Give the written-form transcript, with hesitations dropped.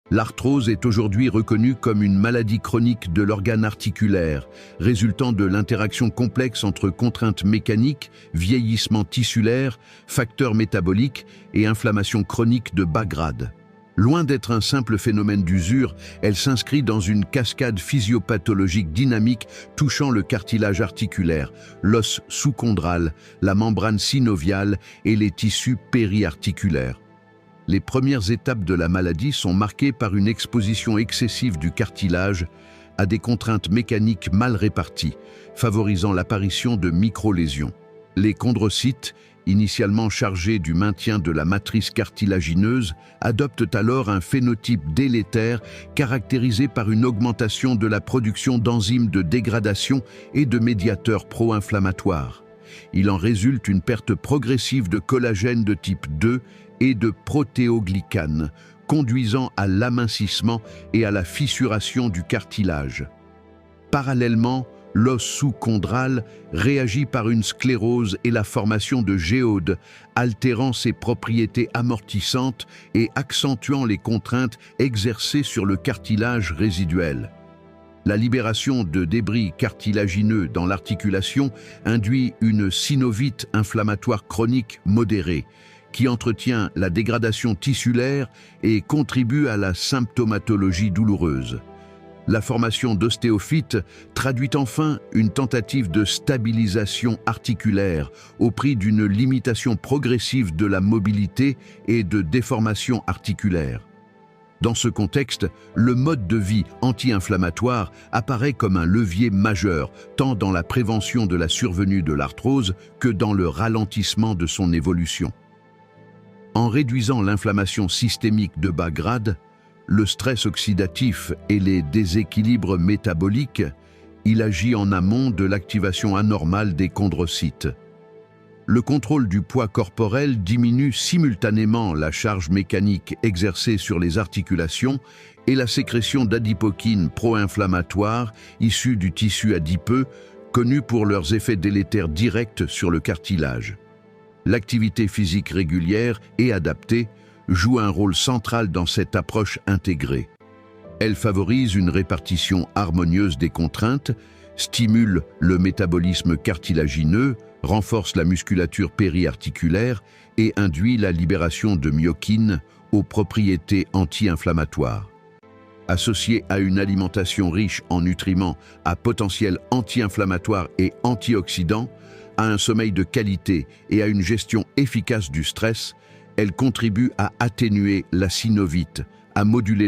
L'arthrose est aujourd'hui reconnue comme une maladie chronique de l'organe articulaire, résultant de l'interaction complexe entre contraintes mécaniques, vieillissement tissulaire, facteurs métaboliques et inflammation chronique de bas grade. Loin d'être un simple phénomène d'usure, elle s'inscrit dans une cascade physiopathologique dynamique touchant le cartilage articulaire, l'os sous-chondral, la membrane synoviale et les tissus périarticulaires. Les premières étapes de la maladie sont marquées par une exposition excessive du cartilage à des contraintes mécaniques mal réparties, favorisant l'apparition de microlésions. Les chondrocytes, initialement chargés du maintien de la matrice cartilagineuse, adoptent alors un phénotype délétère caractérisé par une augmentation de la production d'enzymes de dégradation et de médiateurs pro-inflammatoires. Il en résulte une perte progressive de collagène de type 2 et de protéoglycanes, conduisant à l'amincissement et à la fissuration du cartilage. Parallèlement, l'os sous-chondral réagit par une sclérose et la formation de géodes, altérant ses propriétés amortissantes et accentuant les contraintes exercées sur le cartilage résiduel. La libération de débris cartilagineux dans l'articulation induit une synovite inflammatoire chronique modérée, qui entretient la dégradation tissulaire et contribue à la symptomatologie douloureuse. La formation d'ostéophytes traduit enfin une tentative de stabilisation articulaire au prix d'une limitation progressive de la mobilité et de déformation articulaire. Dans ce contexte, le mode de vie anti-inflammatoire apparaît comme un levier majeur, tant dans la prévention de la survenue de l'arthrose que dans le ralentissement de son évolution. En réduisant l'inflammation systémique de bas grade, le stress oxydatif et les déséquilibres métaboliques, il agit en amont de l'activation anormale des chondrocytes. Le contrôle du poids corporel diminue simultanément la charge mécanique exercée sur les articulations et la sécrétion d'adipokines pro-inflammatoires issues du tissu adipeux, connus pour leurs effets délétères directs sur le cartilage. L'activité physique régulière et adaptée joue un rôle central dans cette approche intégrée. Elle favorise une répartition harmonieuse des contraintes, stimule le métabolisme cartilagineux, renforce la musculature périarticulaire et induit la libération de myokines aux propriétés anti-inflammatoires. Associée à une alimentation riche en nutriments à potentiel anti-inflammatoire et antioxydant, à un sommeil de qualité et à une gestion efficace du stress, elle contribue à atténuer la synovite, à moduler la